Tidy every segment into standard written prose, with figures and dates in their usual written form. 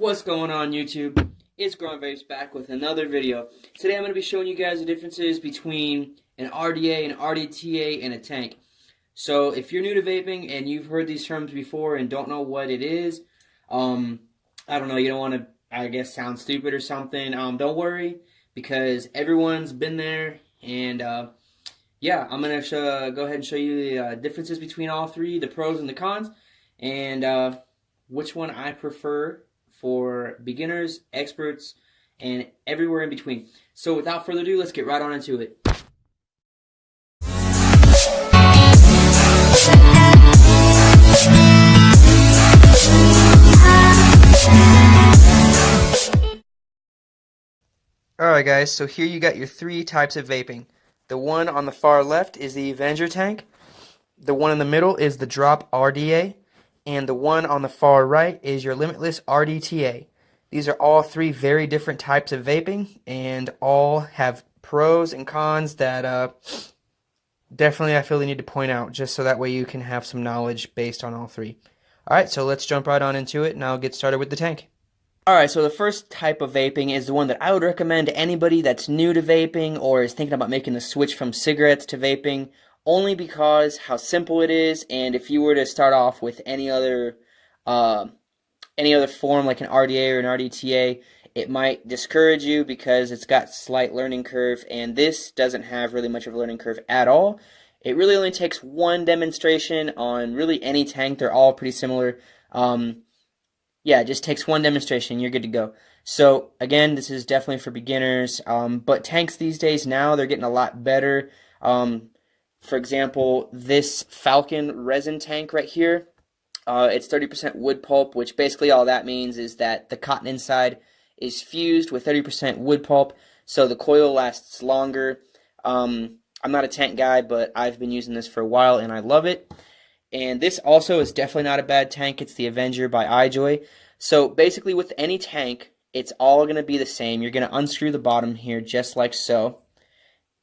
What's going on, YouTube? It's Growing Vapes back with another video. Today I'm going to be showing you guys the differences between an RDA, an RDTA, and a tank. So if you're new to vaping and you've heard these terms before and don't know what it is, I don't know, you don't want to, I guess, sound stupid or something, don't worry, because everyone's been there, and yeah, I'm going to go ahead and show you the differences between all three, the pros and the cons, and which one I prefer for beginners, experts, and everywhere in between. So without further ado, let's get right on into it. Alright guys, so here you got your three types of vaping. The one on the far left is the Avenger tank, the one in the middle is the Drop RDA, and the one on the far right is your Limitless RDTA. These are all three very different types of vaping, and all have pros and cons that definitely I feel the need to point out, just so that way you can have some knowledge based on all three. Alright, so let's jump right on into it, and I'll get started with the tank. Alright, so the first type of vaping is the one that I would recommend to anybody that's new to vaping or is thinking about making the switch from cigarettes to vaping, only because how simple it is, and if you were to start off with any other form like an RDA or an RDTA, it might discourage you because it's got slight learning curve, and this doesn't have really much of a learning curve at all. It really only takes one demonstration on really any tank. They're all pretty similar. Yeah, it just takes one demonstration, you're good to go. So, again, this is definitely for beginners, but tanks these days now, they're getting a lot better. For example, this Falcon resin tank right here, it's 30% wood pulp, which basically all that means is that the cotton inside is fused with 30% wood pulp, so the coil lasts longer. I'm not a tank guy, but I've been using this for a while, and I love it. And this also is definitely not a bad tank. It's the Avenger by iJoy. So basically with any tank, it's all going to be the same. You're going to unscrew the bottom here just like so.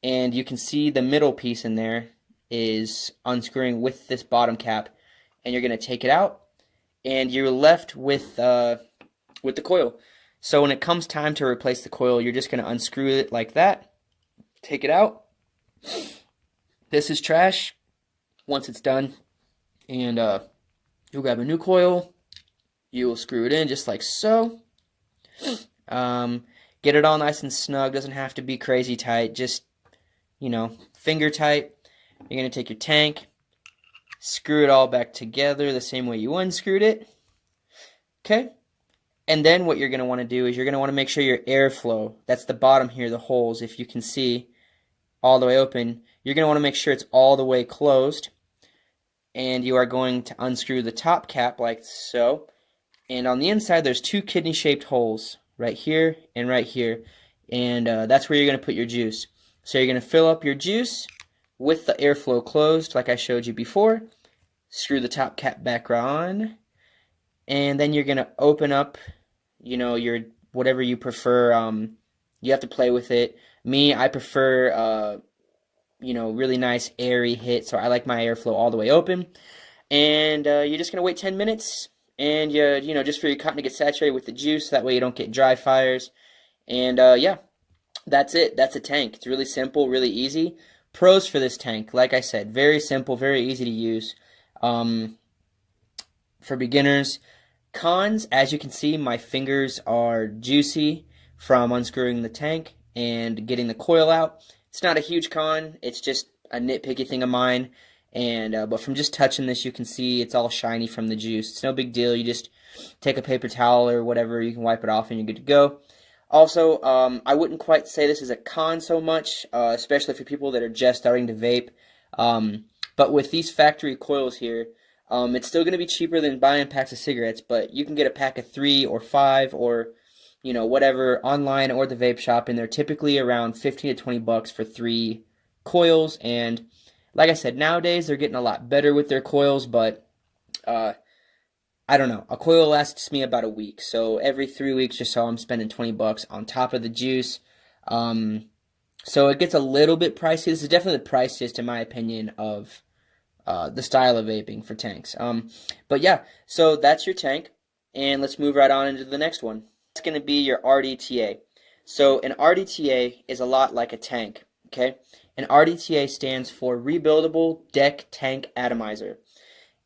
And you can see the middle piece in there is unscrewing with this bottom cap. And you're going to take it out. And you're left with the coil. So when it comes time to replace the coil, you're just going to unscrew it like that. Take it out. This is trash once it's done. And you'll grab a new coil, you'll screw it in just like so, get it all nice and snug, doesn't have to be crazy tight, just, you know, finger tight. You're going to take your tank, screw it all back together the same way you unscrewed it, okay? And then what you're going to want to do is you're going to want to make sure your airflow, that's the bottom here, the holes, if you can see, all the way open, you're going to want to make sure it's all the way closed. And you are going to unscrew the top cap like so. And on the inside, there's two kidney-shaped holes, right here and right here. And that's where you're going to put your juice. So you're going to fill up your juice with the airflow closed, like I showed you before. Screw the top cap back on. And then you're going to open up, you know, your whatever you prefer. You have to play with it. Me, I prefer you know, really nice airy hit, so I like my airflow all the way open. And you're just going to wait 10 minutes, and you know, just for your cotton to get saturated with the juice, that way you don't get dry fires. And yeah, that's it. That's a tank. It's really simple, really easy. Pros for this tank, like I said, very simple, very easy to use. For beginners. Cons, as you can see, my fingers are juicy from unscrewing the tank and getting the coil out. It's not a huge con, it's just a nitpicky thing of mine, and but from just touching this, you can see it's all shiny from the juice. It's no big deal. You just take a paper towel or whatever, you can wipe it off and you're good to go. Also, I wouldn't quite say this is a con so much, especially for people that are just starting to vape, but with these factory coils here, it's still going to be cheaper than buying packs of cigarettes, but you can get a pack of 3 or 5 or, you know, whatever, online or the vape shop, and they're typically around 15 to 20 bucks for 3 coils. And like I said, nowadays they're getting a lot better with their coils, but I don't know, a coil lasts me about a week, so every 3 weeks or so I'm spending 20 bucks on top of the juice. So it gets a little bit pricey. This is definitely the priciest, in my opinion, of the style of vaping for tanks. But yeah, so that's your tank. And let's move right on into the next one. It's going to be your RDTA. So an RDTA is a lot like a tank, okay? An RDTA stands for Rebuildable Deck Tank Atomizer.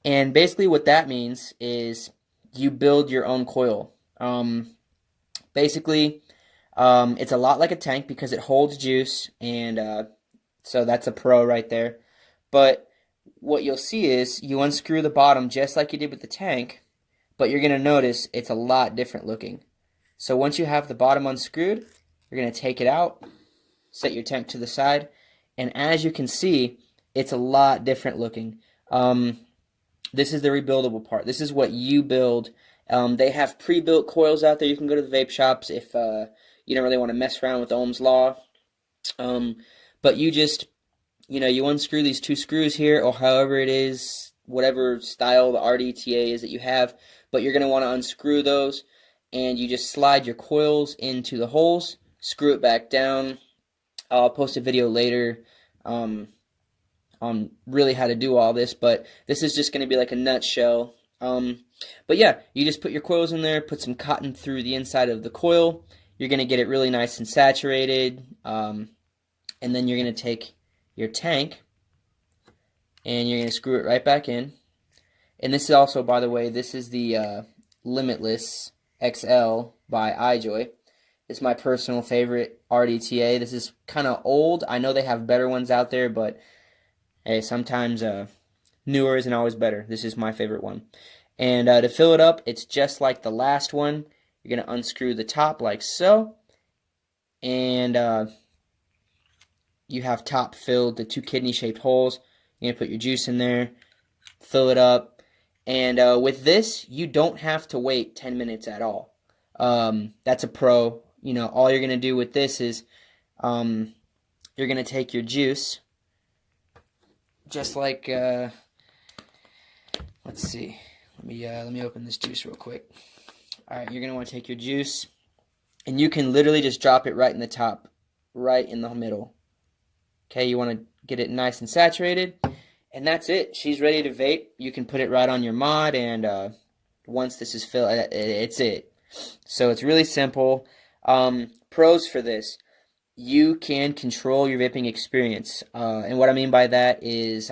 And basically what that means is you build your own coil. Basically, it's a lot like a tank because it holds juice, and so that's a pro right there. But what you'll see is you unscrew the bottom just like you did with the tank, but you're going to notice it's a lot different looking. So once you have the bottom unscrewed, you're going to take it out, set your tank to the side, and as you can see, it's a lot different looking. This is the rebuildable part. This is what you build. They have pre-built coils out there. You can go to the vape shops if you don't really want to mess around with Ohm's law. But you just, you unscrew these two screws here, or however it is, whatever style the RDTA is that you have. But you're going to want to unscrew those, and you just slide your coils into the holes, screw it back down. I'll post a video later on really how to do all this, but this is just going to be like a nutshell. But yeah, you just put your coils in there, put some cotton through the inside of the coil. You're going to get it really nice and saturated, and then you're going to take your tank and you're going to screw it right back in. And this is also, by the way, this is the Limitless XL by iJoy. It's my personal favorite RDTA. This is kind of old. I know they have better ones out there, but hey, sometimes newer isn't always better. This is my favorite one. And to fill it up, it's just like the last one. You're going to unscrew the top like so. And you have top filled, the two kidney-shaped holes. You're going to put your juice in there, fill it up. And with this, you don't have to wait 10 minutes at all. That's a pro. All you're going to do with this is you're going to take your juice, just like, let's see, let me open this juice real quick. Alright, you're going to want to take your juice, and you can literally just drop it right in the top, right in the middle. Okay, you want to get it nice and saturated, and that's it. She's ready to vape. You can put it right on your mod, and once this is filled, it's it. So it's really simple. Pros for this: you can control your vaping experience, and what I mean by that is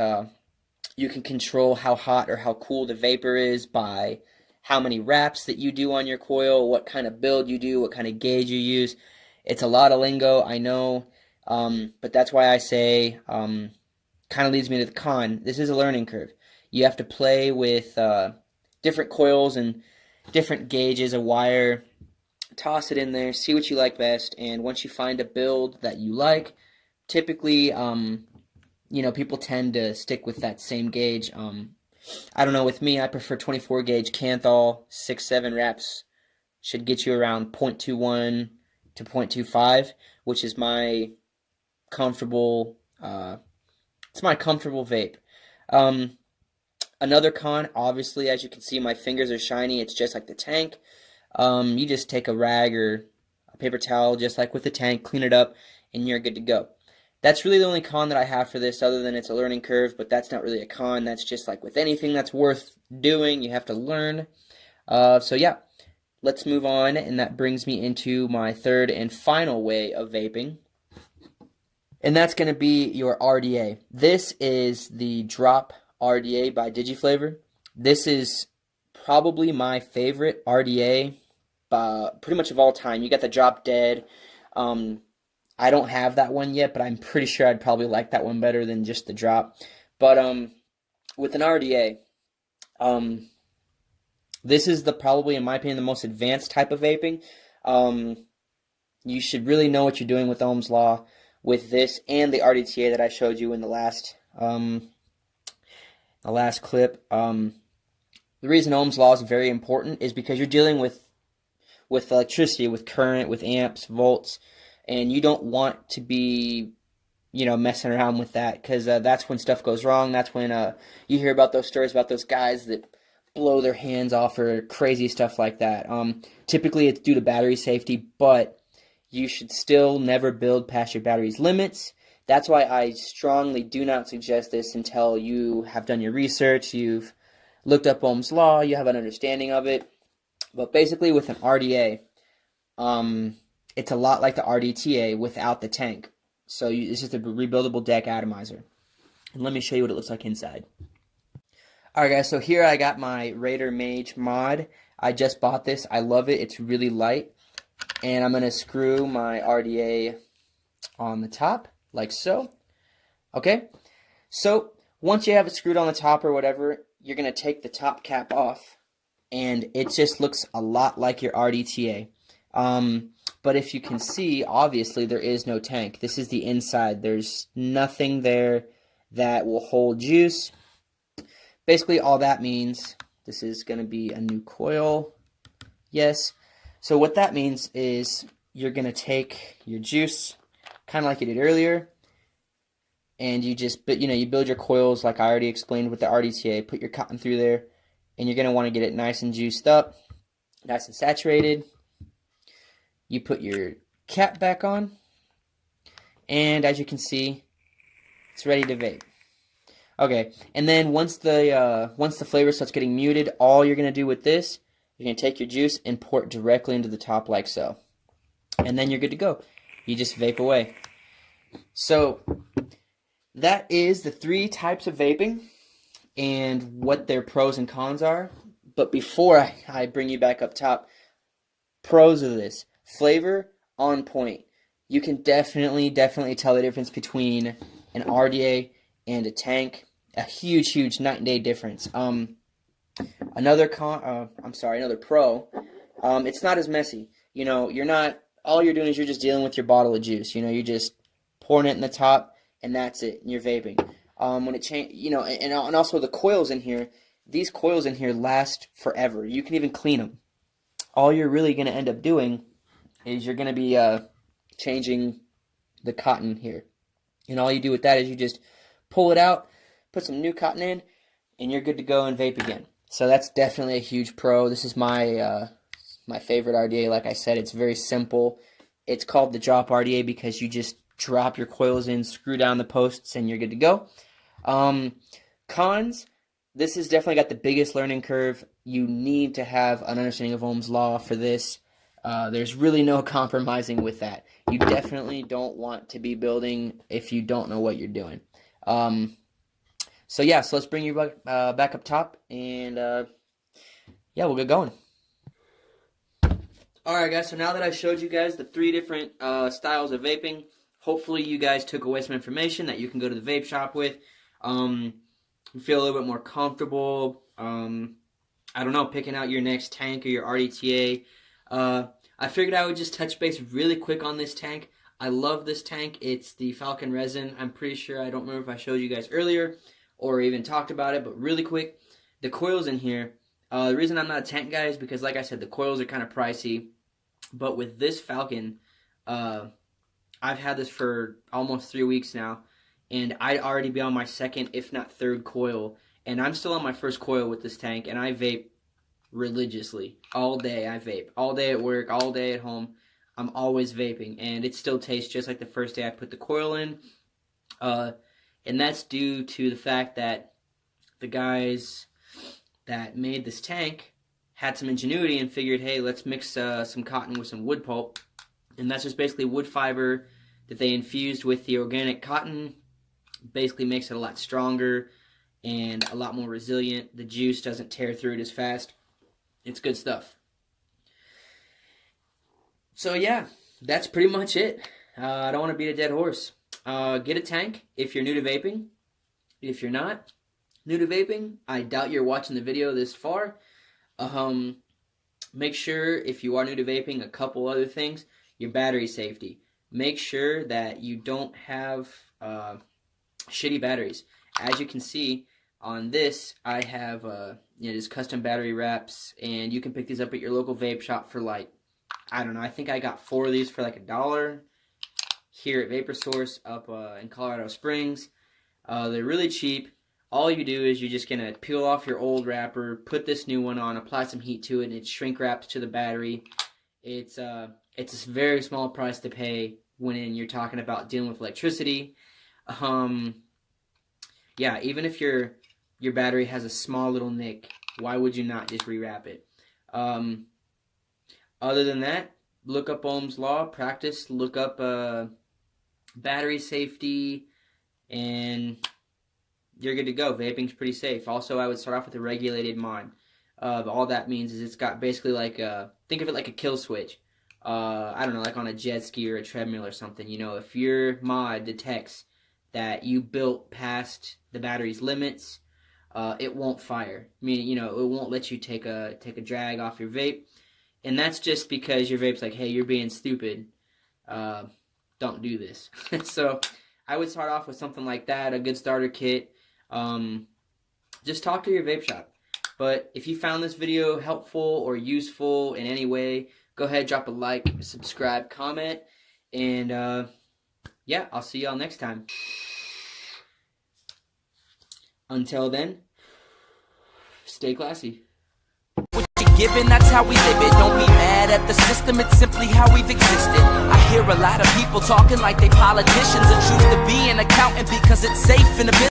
you can control how hot or how cool the vapor is by how many wraps that you do on your coil, what kind of build you do, what kind of gauge you use. It's a lot of lingo, I know, but that's why I say kind of leads me to the con. This is a learning curve. You have to play with different coils and different gauges of wire. Toss it in there, see what you like best, and once you find a build that you like, typically, people tend to stick with that same gauge. I don't know, with me, I prefer 24 gauge Kanthal. 6-7 wraps should get you around 0.21 to 0.25, which is my comfortable, it's my comfortable vape. Another con, obviously, as you can see, my fingers are shiny. It's just like the tank. You just take a rag or a paper towel, just like with the tank, clean it up, and you're good to go. That's really the only con that I have for this, other than it's a learning curve, but that's not really a con. That's just like with anything that's worth doing, you have to learn. So yeah, let's move on, and that brings me into my third and final way of vaping. And that's going to be your RDA. This is the Drop RDA by DigiFlavor. This is probably my favorite RDA pretty much of all time. You got the Drop Dead. I don't have that one yet, but I'm pretty sure I'd probably like that one better than just the Drop. But with an RDA, this is probably, in my opinion, the most advanced type of vaping. You should really know what you're doing with Ohm's Law with this and the RDTA that I showed you in the last clip. The reason Ohm's Law is very important is because you're dealing with electricity, with current, with amps, volts, and you don't want to be, messing around with that, because that's when stuff goes wrong. That's when you hear about those stories about those guys that blow their hands off or crazy stuff like that. Typically, it's due to battery safety, but you should still never build past your battery's limits. That's why I strongly do not suggest this until you have done your research, you've looked up Ohm's Law, you have an understanding of it. But basically with an RDA, it's a lot like the RDTA without the tank. So it's just a rebuildable deck atomizer. And let me show you what it looks like inside. Alright guys, so here I got my Raider Mage mod. I just bought this. I love it. It's really light. And I'm going to screw my RDA on the top, like so. Okay? So, once you have it screwed on the top or whatever, you're going to take the top cap off. And it just looks a lot like your RDTA. But if you can see, obviously there is no tank. This is the inside. There's nothing there that will hold juice. Basically, all that means, this is going to be a new coil. Yes. So what that means is you're going to take your juice, kind of like you did earlier, and you just, you build your coils like I already explained with the RDTA. Put your cotton through there, and you're going to want to get it nice and juiced up, nice and saturated. You put your cap back on, and as you can see, it's ready to vape. Okay, and then once the flavor starts getting muted, all you're going to do with this, you're going to take your juice and pour it directly into the top like so. And then you're good to go. You just vape away. So, that is the 3 types of vaping and what their pros and cons are. But before I bring you back up top, pros of this. Flavor, on point. You can definitely tell the difference between an RDA and a tank. A huge night and day difference. Another pro. It's not as messy. All you're doing is you're just dealing with your bottle of juice. You're just pouring it in the top, and that's it. And you're vaping. When it and also the coils in here. These coils in here last forever. You can even clean them. All you're really going to end up doing is you're going to be changing the cotton here. And all you do with that is you just pull it out, put some new cotton in, and you're good to go and vape again. So that's definitely a huge pro. This is my my favorite RDA. Like I said, it's very simple. It's called the drop RDA because you just drop your coils in, screw down the posts, and you're good to go. Cons, this has definitely got the biggest learning curve. You need to have an understanding of Ohm's law for this. There's really no compromising with that. You definitely don't want to be building if you don't know what you're doing. So let's bring you back up top, and we'll get going. Alright guys, so now that I showed you guys the 3 different styles of vaping, hopefully you guys took away some information that you can go to the vape shop with. Feel a little bit more comfortable, picking out your next tank or your RDTA. I figured I would just touch base really quick on this tank. I love this tank. It's the Falcon resin. I'm pretty sure, I don't remember if I showed you guys earlier or even talked about it, but really quick, the coils in here, the reason I'm not a tank guy is because, like I said, the coils are kind of pricey, but with this Falcon, I've had this for almost 3 weeks now, and I'd already be on my 2nd, if not 3rd coil, and I'm still on my 1st coil with this tank, and I vape religiously. All day I vape. All day at work, all day at home. I'm always vaping, and it still tastes just like the first day I put the coil in. And that's due to the fact that the guys that made this tank had some ingenuity and figured, hey, let's mix some cotton with some wood pulp. And that's just basically wood fiber that they infused with the organic cotton. Basically makes it a lot stronger and a lot more resilient. The juice doesn't tear through it as fast. It's good stuff. So yeah, that's pretty much it. I don't want to beat a dead horse. Get a tank if you're new to vaping. If you're not new to vaping, I doubt you're watching the video this far. Make sure, if you are new to vaping, a couple other things. Your battery safety. Make sure that you don't have shitty batteries. As you can see on this, I have just custom battery wraps, and you can pick these up at your local vape shop for I think I got 4 of these for $1 here at Vapor Source up in Colorado Springs. They're really cheap. All you do is you're just going to peel off your old wrapper, put this new one on, apply some heat to it, and it shrink wraps to the battery. It's a very small price to pay when you're talking about dealing with electricity. Even if your battery has a small little nick, why would you not just rewrap it? Other than that, look up Ohm's law, practice, look up battery safety, and you're good to go. Vaping's pretty safe. Also, I would start off with a regulated mod. All that means is it's got basically like think of it like a kill switch. I don't know, like on a jet ski or a treadmill or something. You know, if your mod detects that you built past the battery's limits, it won't fire. Meaning, you know, it won't let you take a drag off your vape. And that's just because your vape's like, hey, you're being stupid. Don't do this. So I would start off with something like that, a good starter kit. Just talk to your vape shop. But if you found this video helpful or useful in any way, go ahead, drop a like, subscribe, comment, and yeah, I'll see y'all next time. Until then, stay classy. Given, that's how we live it. Don't be mad at the system, it's simply how we've existed. I hear a lot of people talking like they politicians and choose to be an accountant because it's safe in the business.